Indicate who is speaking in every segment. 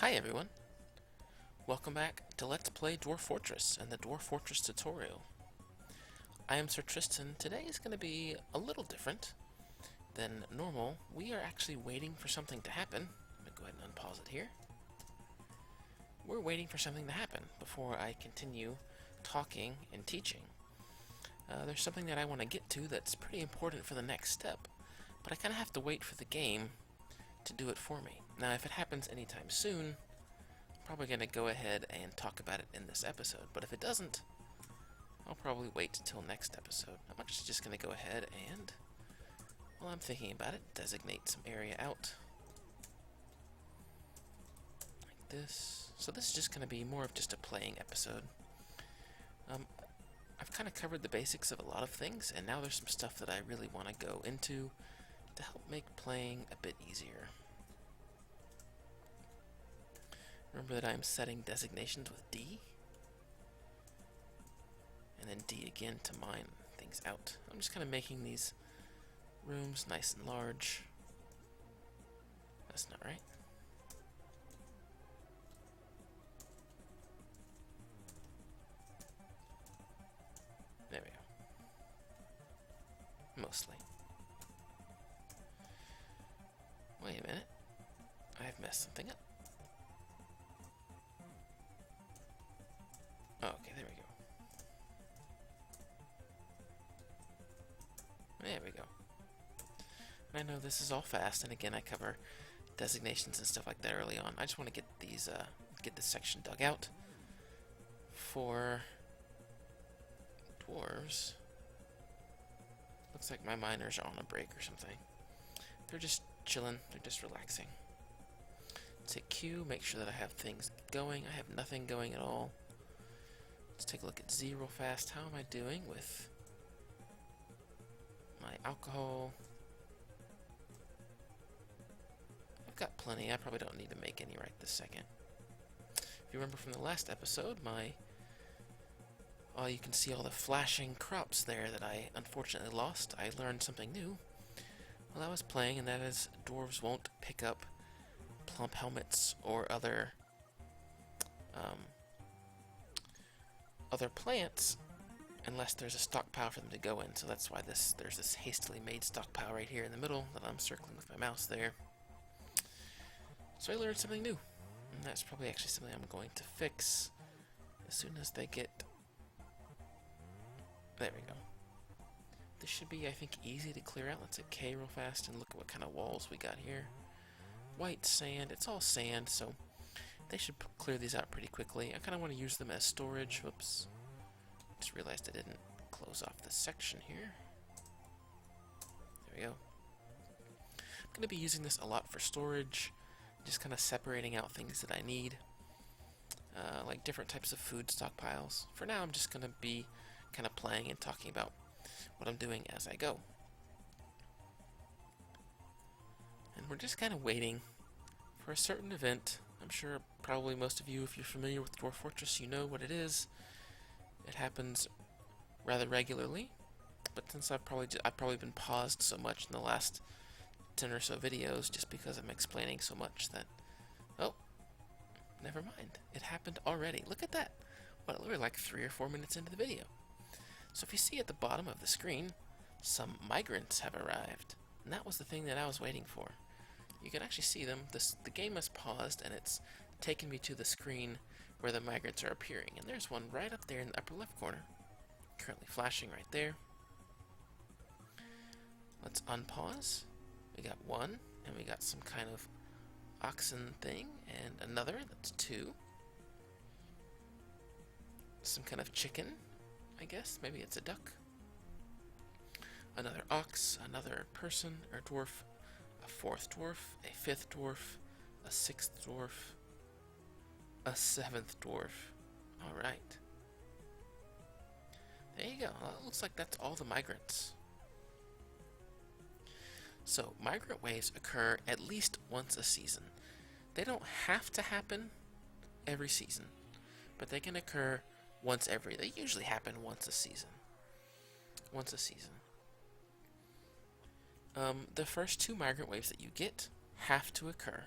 Speaker 1: Hi everyone, welcome back to Let's Play Dwarf Fortress and the Dwarf Fortress tutorial. I am Sir Tristan. Today is going to be a little different than normal. We are actually waiting for something to happen. Let me go ahead and unpause it here. We're waiting for something to happen before I continue talking and teaching. There's something that I want to get to that's pretty important for the next step, but I kind of have to wait for the game to do it for me. Now, if it happens anytime soon, I'm probably going to go ahead and talk about it in this episode, but if it doesn't, I'll probably wait until next episode. I'm actually just going to go ahead and, while I'm thinking about it, designate some area out. Like this. So this is just going to be more of just a playing episode. I've kind of covered the basics of a lot of things, and now there's some stuff that I really want to go into to help make playing a bit easier. Remember that I'm setting designations with D, and then D again to mine things out. I'm just kind of making these rooms nice and large. That's not right. There we go. Mostly. Wait a minute. I've messed something up. Oh, okay, there we go. There we go. I know this is all fast, and again, I cover designations and stuff like that early on. I just want to get these, get this section dug out for dwarves. Looks like my miners are on a break or something. They're just chilling. They're just relaxing. Let's hit Q, make sure that I have things going. I have nothing going at all. Let's take a look at Z real fast. How am I doing with my alcohol? I've got plenty. I probably don't need to make any right this second. If you remember from the last episode, you can see all the flashing crops there that I unfortunately lost. I learned something new while I was playing, and that is dwarves won't pick up plump helmets or other plants unless there's a stockpile for them to go in. So that's why there's this hastily made stockpile right here in the middle that I'm circling with my mouse there. So I learned something new, and that's probably actually something I'm going to fix as soon as they get... There we go. This should be, I think, easy to clear out. Let's hit K real fast and look at what kind of walls we got here. White sand. It's all sand, so they should clear these out pretty quickly. I kind of want to use them as storage. Whoops. Just realized I didn't close off this section here. There we go. I'm going to be using this a lot for storage. Just kind of separating out things that I need. Like different types of food stockpiles. For now, I'm just going to be kind of playing and talking about what I'm doing as I go. And we're just kind of waiting for a certain event. I'm sure probably most of you, if you're familiar with Dwarf Fortress, you know what it is. It happens rather regularly, but since I've probably been paused so much in the last 10 or so videos just because I'm explaining so much that, oh, never mind. It happened already. Look at that. Well, we're like 3 or 4 minutes into the video. So if you see at the bottom of the screen, some migrants have arrived. And that was the thing that I was waiting for. You can actually see them. The game has paused, and it's taken me to the screen where the migrants are appearing. And there's one right up there in the upper left corner. Currently flashing right there. Let's unpause. We got one, and we got some kind of oxen thing, and another. That's 2. Some kind of chicken, I guess. Maybe it's a duck. Another ox, another person, or dwarf, a 4th dwarf, a 5th dwarf, a 6th dwarf, a 7th dwarf. Alright. There you go. Well, it looks like that's all the migrants. So, migrant waves occur at least once a season. They don't have to happen every season, but they can occur they usually happen once a season. The first 2 migrant waves that you get have to occur.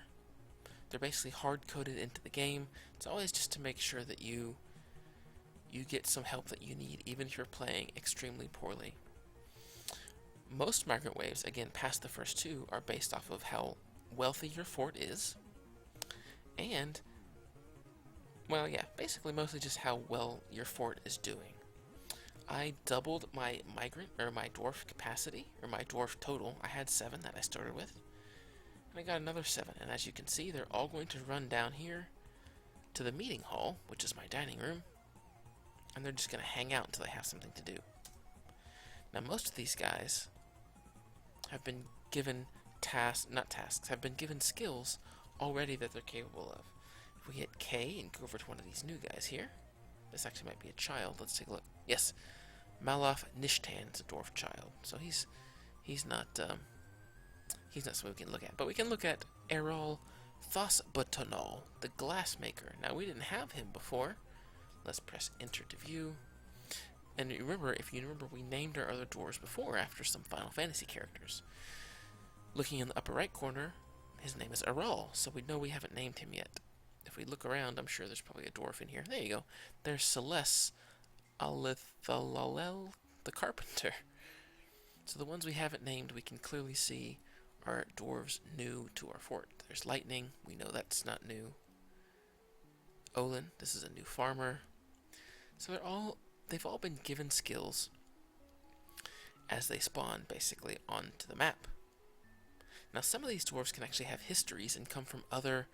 Speaker 1: They're basically hard-coded into the game. It's always just to make sure that you get some help that you need, even if you're playing extremely poorly. Most migrant waves, again, past the first two, are based off of how wealthy your fort is, and, well, yeah, basically mostly just how well your fort is doing. I doubled my migrant, or my dwarf capacity, or my dwarf total. I had 7 that I started with, and I got another 7, and as you can see, they're all going to run down here to the meeting hall, which is my dining room, and they're just going to hang out until they have something to do. Now, most of these guys have been given have been given skills already that they're capable of. If we hit K and go over to one of these new guys here, this actually might be a child. Let's take a look. Yes, Malaf Nishtan's a dwarf child, so he's not something we can look at. But we can look at Errol Thosbutonol, the glassmaker. Now, we didn't have him before. Let's press enter to view. And remember, if you remember, we named our other dwarves before after some Final Fantasy characters. Looking in the upper right corner, his name is Errol, so we know we haven't named him yet. If we look around, I'm sure there's probably a dwarf in here. There you go. There's Celeste Alithalalel, the carpenter. So the ones we haven't named, we can clearly see are dwarves new to our fort. There's Lightning. We know that's not new. Olin, this is a new farmer. So they've all been given skills as they spawn, basically, onto the map. Now, some of these dwarves can actually have histories and come from other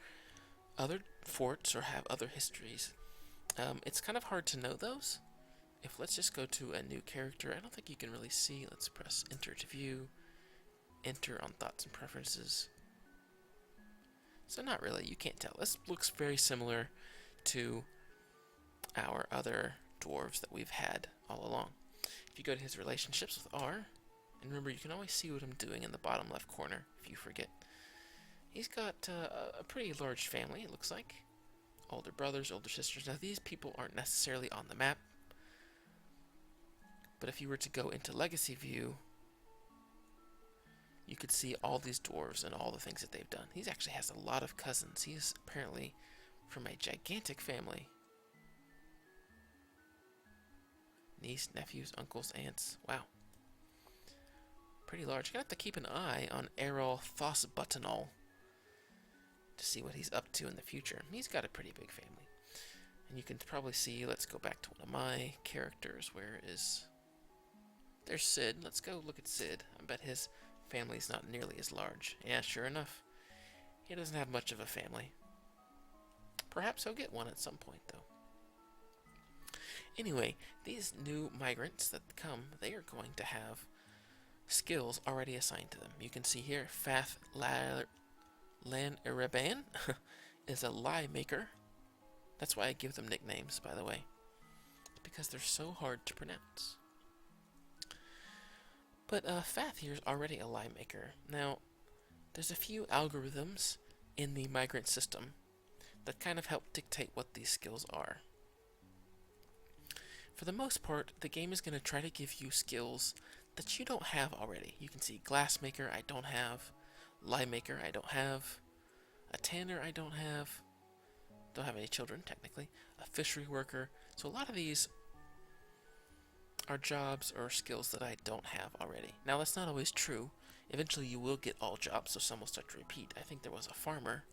Speaker 1: forts or have other histories. It's kind of hard to know those. Let's just go to a new character. I don't think you can really see. Let's press enter to view. Enter on thoughts and preferences. So not really. You can't tell. This looks very similar to our other dwarves that we've had all along. If you go to his relationships with R, and remember, you can always see what I'm doing in the bottom left corner if you forget. He's got a pretty large family, it looks like. Older brothers, older sisters. Now, these people aren't necessarily on the map, but if you were to go into Legacy View, you could see all these dwarves and all the things that they've done. He actually has a lot of cousins. He is apparently from a gigantic family. Niece, nephews, uncles, aunts. Wow. Pretty large. You're going to have to keep an eye on Errol Thosbutonol to see what he's up to in the future. He's got a pretty big family. And you can probably see, let's go back to one of my characters. Where is... There's Sid. Let's go look at Sid. I bet his family's not nearly as large. Yeah, sure enough. He doesn't have much of a family. Perhaps he'll get one at some point, though. Anyway, these new migrants that come, they are going to have skills already assigned to them. You can see here, Fath Lan Ereban is a lie maker. That's why I give them nicknames, by the way. Because they're so hard to pronounce. But Fath here is already a lie maker. Now, there's a few algorithms in the migrant system that kind of help dictate what these skills are. For the most part, the game is going to try to give you skills that you don't have already. You can see glassmaker, I don't have. Lie maker, I don't have. A tanner, I don't have. Don't have any children, technically. A fishery worker. So a lot of these are jobs or skills that I don't have already. Now, that's not always true. Eventually, you will get all jobs, so some will start to repeat. I think there was a farmer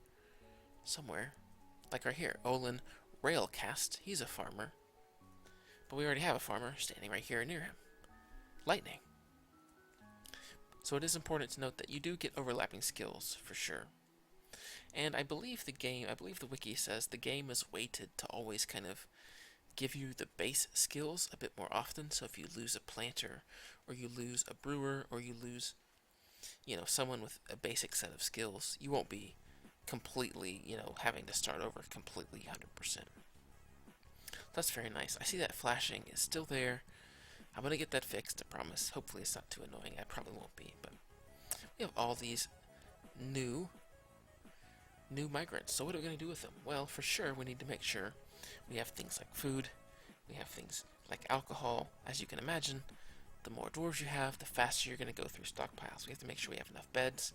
Speaker 1: somewhere. Like right here, Olin Railcast. He's a farmer. But we already have a farmer standing right here near him. Lightning. So it is important to note that you do get overlapping skills, for sure. And I believe the wiki says the game is weighted to always kind of give you the base skills a bit more often. So if you lose a planter, or you lose a brewer, or you lose, someone with a basic set of skills, you won't be completely, having to start over completely 100%. That's very nice. I see that flashing is still there. I'm going to get that fixed, I promise. Hopefully it's not too annoying. I probably won't be, but we have all these new migrants. So what are we going to do with them? Well, for sure, we need to make sure we have things like food. We have things like alcohol. As you can imagine, the more dwarves you have, the faster you're going to go through stockpiles. We have to make sure we have enough beds.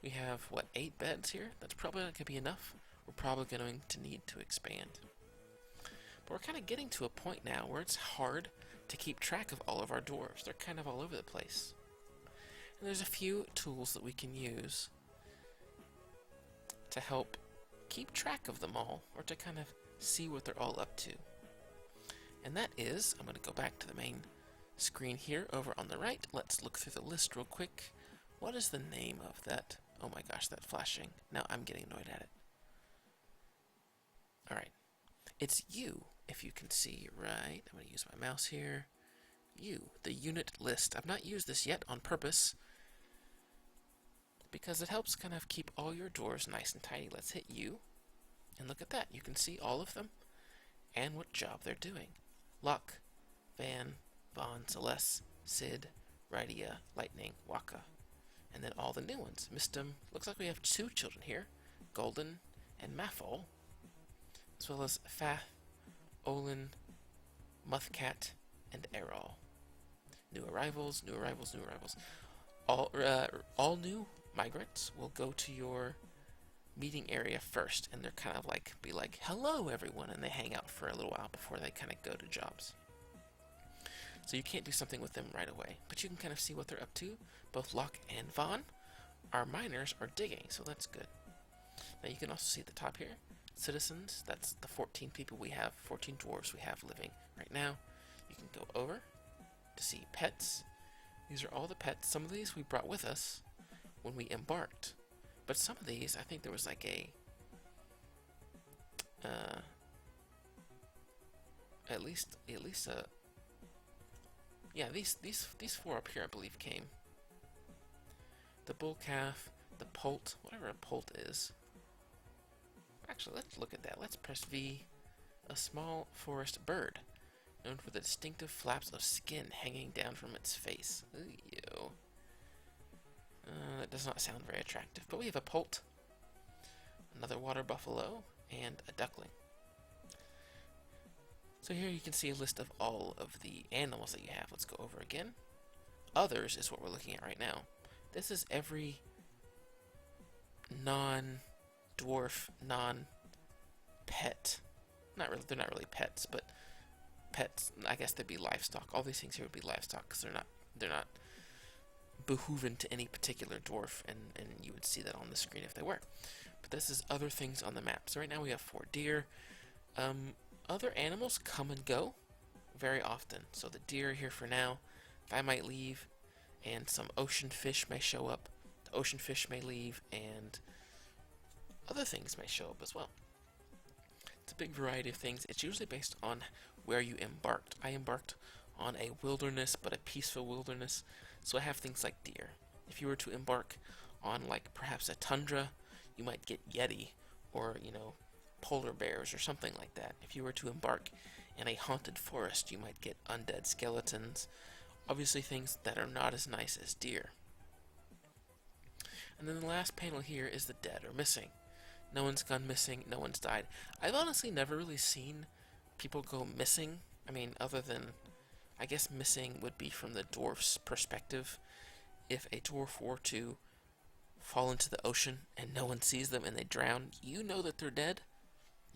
Speaker 1: We have, what, 8 beds here? That's probably not going to be enough. We're probably going to need to expand. But we're kind of getting to a point now where it's hard to keep track of all of our dwarves. They're kind of all over the place. And there's a few tools that we can use to help keep track of them all, or to kind of see what they're all up to. And that is, I'm going to go back to the main screen here over on the right. Let's look through the list real quick. What is the name of that? Oh my gosh, that flashing. Now I'm getting annoyed at it. Alright. It's you, if you can see, right? I'm going to use my mouse here. You, the unit list. I've not used this yet on purpose, because it helps kind of keep all your dwarves nice and tidy. Let's hit U, and look at that. You can see all of them and what job they're doing. Luck, Van, Vaughn, Celeste, Sid, Rydia, Lightning, Waka. And then all the new ones. Mistum. Looks like we have 2 children here. Golden and Maffol. As well as Fath, Olin, Muthcat, and Errol. New arrivals, new arrivals, new arrivals. All new migrants will go to your meeting area first, and they're kind of like, be like, hello everyone, and they hang out for a little while before they kind of go to jobs. So you can't do something with them right away, but you can kind of see what they're up to. Both Locke and Vaughn, our miners, are digging, so that's good. Now you can also see at the top here, citizens, that's the 14 people we have, 14 dwarves we have living right now. You can go over to see pets. These are all the pets. Some of these we brought with us when we embarked, but some of these, I think there was like a, at least a, yeah, these 4 up here, I believe, came. The bull calf, the poult, whatever a poult is. Actually, let's look at that. Let's press V. A small forest bird, known for the distinctive flaps of skin hanging down from its face. Ew. That does not sound very attractive. But we have a poult, another water buffalo, and a duckling. So here you can see a list of all of the animals that you have. Let's go over again. Others is what we're looking at right now. This is every non-dwarf, non-pet. They're not really pets, but pets. I guess they'd be livestock. All these things here would be livestock because they're not behooven to any particular dwarf, and you would see that on the screen if they were. But this is other things on the map. So right now we have 4 deer. Other animals come and go very often. So the deer are here for now. I might leave, and some ocean fish may show up. The ocean fish may leave, and other things may show up as well. It's a big variety of things. It's usually based on where you embarked. I embarked on a wilderness, but a peaceful wilderness, so I have things like deer. If you were to embark on, like, perhaps a tundra, you might get yeti, or, polar bears or something like that. If you were to embark in a haunted forest, you might get undead skeletons. Obviously things that are not as nice as deer. And then the last panel here is the dead or missing. No one's gone missing, no one's died. I've honestly never really seen people go missing. I mean, other than, I guess missing would be from the dwarf's perspective. If a dwarf were to fall into the ocean and no one sees them and they drown, you know that they're dead.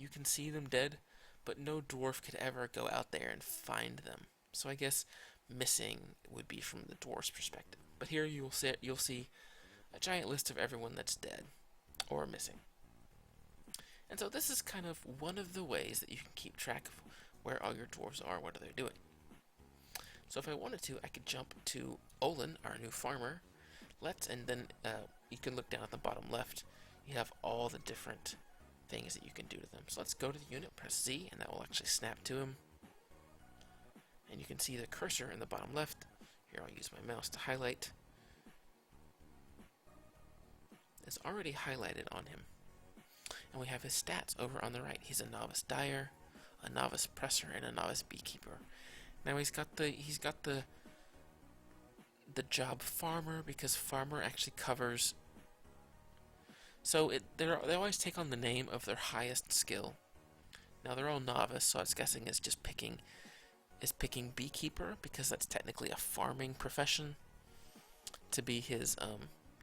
Speaker 1: You can see them dead, but no dwarf could ever go out there and find them. So I guess missing would be from the dwarf's perspective. But here you'll see a giant list of everyone that's dead or missing. And so this is kind of one of the ways that you can keep track of where all your dwarves are, what are they doing. So if I wanted to, I could jump to Olin, our new farmer. And then you can look down at the bottom left. You have all the different things that you can do to them. So let's go to the unit, press Z, and that will actually snap to him. And you can see the cursor in the bottom left. Here, I'll use my mouse to highlight. It's already highlighted on him. And we have his stats over on the right. He's a novice dyer, a novice presser, and a novice beekeeper. Now he's got the job farmer, because farmer actually covers. So they always take on the name of their highest skill. Now they're all novice, so I was guessing is picking beekeeper, because that's technically a farming profession, to be his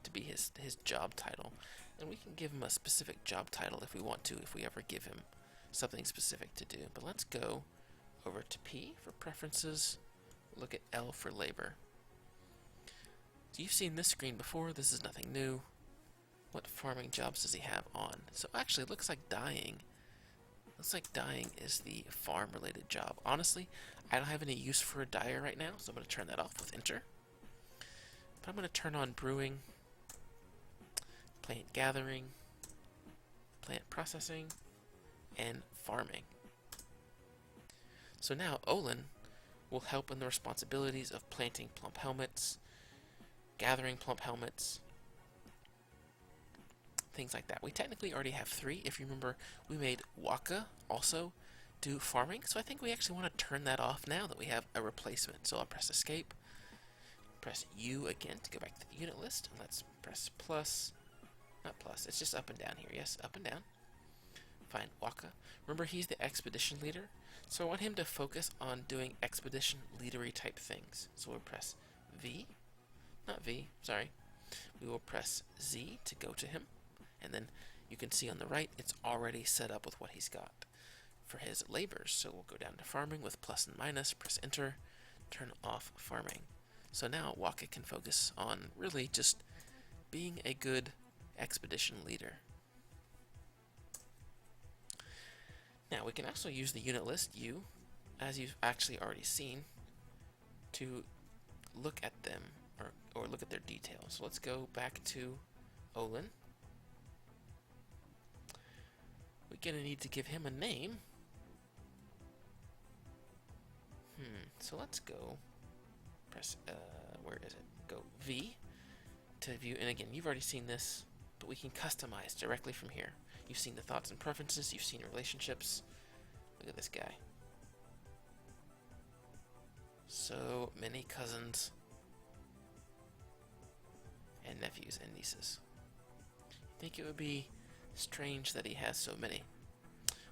Speaker 1: to be his job title. And we can give him a specific job title if we want to, if we ever give him something specific to do. But let's go over to P for preferences. Look at L for labor. So you've seen this screen before. This is nothing new. What farming jobs does he have on? So actually, it looks like dyeing. Looks like dyeing is the farm-related job. Honestly, I don't have any use for a dyer right now, so I'm going to turn that off with enter. But I'm going to turn on brewing, plant gathering, plant processing, and farming. So now Olin will help in the responsibilities of planting plump helmets, gathering plump helmets, things like that. We technically already have 3. If you remember, we made Waka also do farming, so I think we actually want to turn that off now that we have a replacement. So I'll press escape, press U again to go back to the unit list, and let's press plus, not plus, it's just up and down here, yes, up and down. Find Waka. Remember, he's the expedition leader, so I want him to focus on doing expedition leadery type things. So we'll press V, not V, sorry. We will press Z to go to him, and then you can see on the right, it's already set up with what he's got for his labors. So we'll go down to farming with plus and minus, press enter, turn off farming. So now Waka can focus on really just being a good expedition leader. Now we can also use the unit list U, as you've actually already seen, to look at them or look at their details. So let's go back to Olin. We're going to need to give him a name. So let's go, press, where is it? Go V to view, and again, you've already seen this, but we can customize directly from here. You've seen the thoughts and preferences, you've seen relationships. Look at this guy. So many cousins and nephews and nieces. I think it would be strange that he has so many.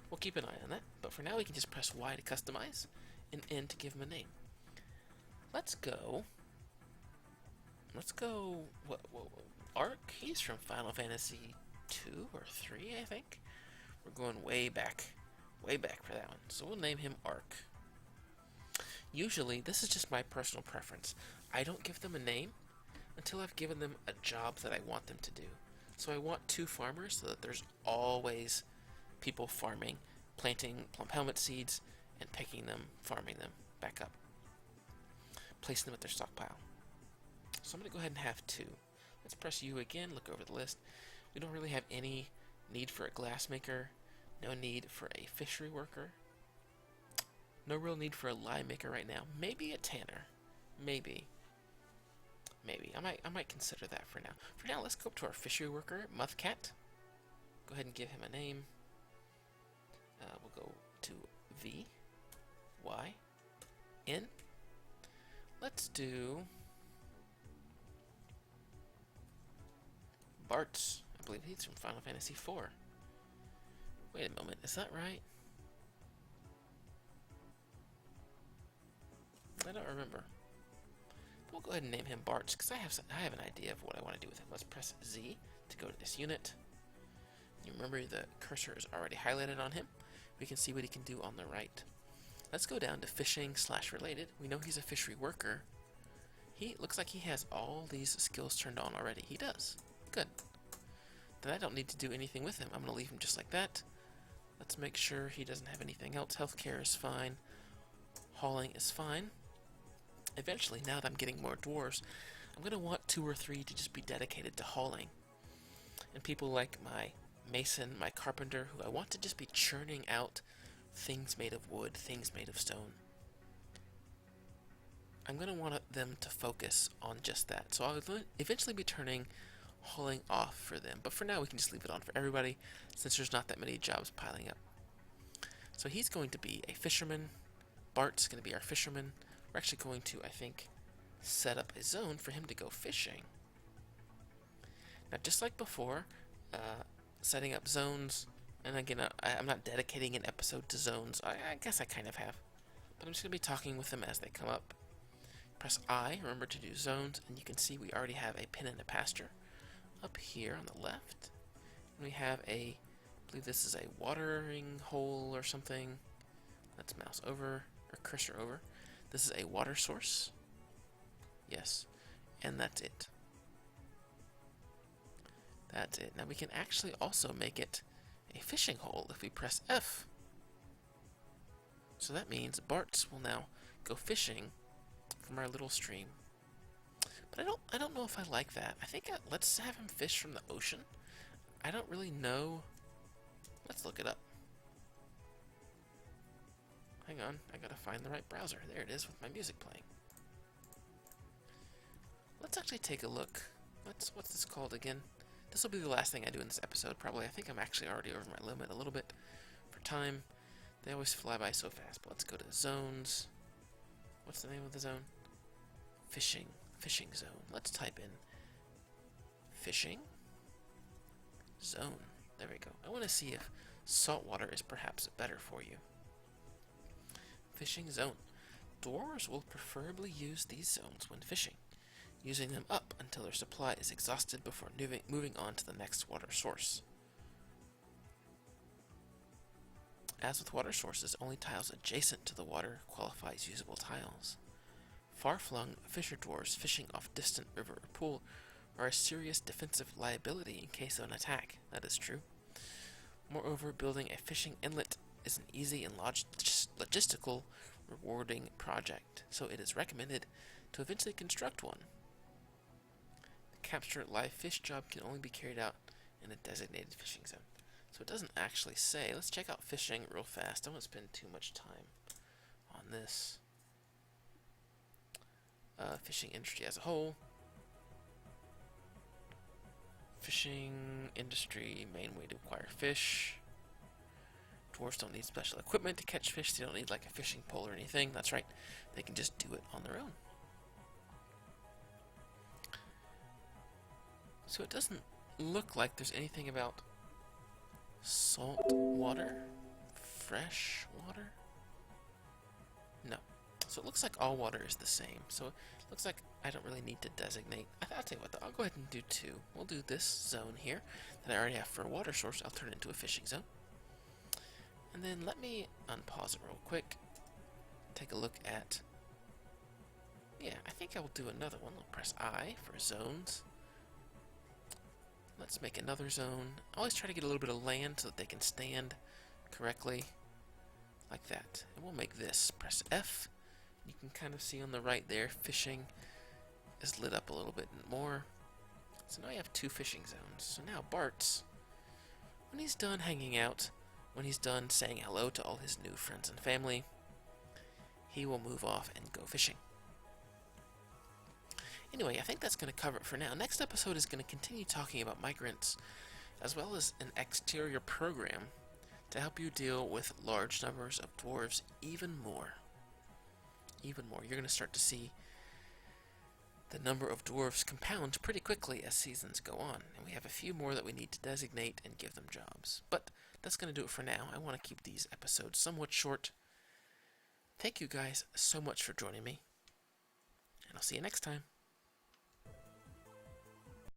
Speaker 1: We'll keep an eye on that, but for now we can just press Y to customize and N to give him a name. Let's go, what Ark? He's from Final Fantasy 2 or 3, I think. We're going way back for that one. So we'll name him Ark. Usually, this is just my personal preference. I don't give them a name until I've given them a job that I want them to do. So I want 2 farmers so that there's always people farming, planting plump helmet seeds, and picking them, farming them back up, placing them at their stockpile. So I'm going to go ahead and have 2. Let's press U again, look over the list. We don't really have any need for a glassmaker, no need for a fishery worker, no real need for a lye maker right now. Maybe a tanner, maybe. I might consider that for now. For now, let's go up to our fishery worker, Muthcat. Go ahead and give him a name. We'll go to V, Y, N. Let's do Bart's. I believe he's from Final Fantasy 4. Wait a moment, is that right? I don't remember. We'll go ahead and name him Bart because I have an idea of what I want to do with him. Let's press Z to go to this unit. You remember the cursor is already highlighted on him. We can see what he can do on the right. Let's go down to fishing/related. We know he's a fishery worker. He looks like he has all these skills turned on already. He does. Good. Then I don't need to do anything with him. I'm going to leave him just like that. Let's make sure he doesn't have anything else. Healthcare is fine. Hauling is fine. Eventually, now that I'm getting more dwarves, I'm going to want 2 or 3 to just be dedicated to hauling. And people like my mason, my carpenter, who I want to just be churning out things made of wood, things made of stone. I'm going to want them to focus on just that. So I'll eventually be turning hauling off for them. But for now, we can just leave it on for everybody, since there's not that many jobs piling up. So he's going to be a fisherman. Bart's going to be our fisherman. We're actually going to, I think, set up a zone for him to go fishing. Now, just like before, setting up zones, and again, I'm not dedicating an episode to zones. I guess I kind of have. But I'm just going to be talking with them as they come up. Press I, remember to do zones, and you can see we already have a pen and a pasture. up here on the left. We have I believe this is a watering hole or something. Let's mouse over, or cursor over. This is a water source. Yes, and that's it. That's it. Now we can actually also make it a fishing hole if we press F. So that means Bart's will now go fishing from our little stream. But I don't know if I like that. I think let's have him fish from the ocean. I don't really know. Let's look it up. Hang on, I gotta find the right browser. There it is with my music playing. Let's actually take a look. What's this called again? This will be the last thing I do in this episode, probably. I think I'm actually already over my limit a little bit for time. They always fly by so fast. But let's go to zones. What's the name of the zone? Fishing. Fishing zone. Let's type in fishing zone. There we go. I want to see if saltwater is perhaps better for you. Fishing zone. Dwarves will preferably use these zones when fishing, using them up until their supply is exhausted before moving on to the next water source. As with water sources, only tiles adjacent to the water qualify as usable tiles. Far-flung fisher dwarves fishing off distant river or pool are a serious defensive liability in case of an attack. That is true. Moreover, building a fishing inlet is an easy and logistical rewarding project, so it is recommended to eventually construct one. The capture live fish job can only be carried out in a designated fishing zone. So it doesn't actually say. Let's check out fishing real fast. I don't want to spend too much time on this. Fishing industry as a whole. Fishing industry, main way to acquire fish. Dwarves don't need special equipment to catch fish. They don't need like a fishing pole or anything. That's right. They can just do it on their own. So it doesn't look like there's anything about salt water, fresh water. No. So it looks like all water is the same. So it looks like I don't really need to designate. I'll tell you what, though, I'll go ahead and do two. We'll do this zone here that I already have for a water source. I'll turn it into a fishing zone. And then let me unpause it real quick. Take a look at... Yeah, I think I will do another one. I'll press I for zones. Let's make another zone. I always try to get a little bit of land so that they can stand correctly. Like that. And we'll make this. Press F. You can kind of see on the right there, fishing is lit up a little bit more. So now I have two fishing zones. So now Bart's, when he's done hanging out, when he's done saying hello to all his new friends and family, he will move off and go fishing. Anyway, I think that's going to cover it for now. Next episode is going to continue talking about migrants, as well as an exterior program to help you deal with large numbers of dwarves even more. Even more. You're going to start to see the number of dwarves compound pretty quickly as seasons go on. And we have a few more that we need to designate and give them jobs. But that's going to do it for now. I want to keep these episodes somewhat short. Thank you guys so much for joining me, and I'll see you next time.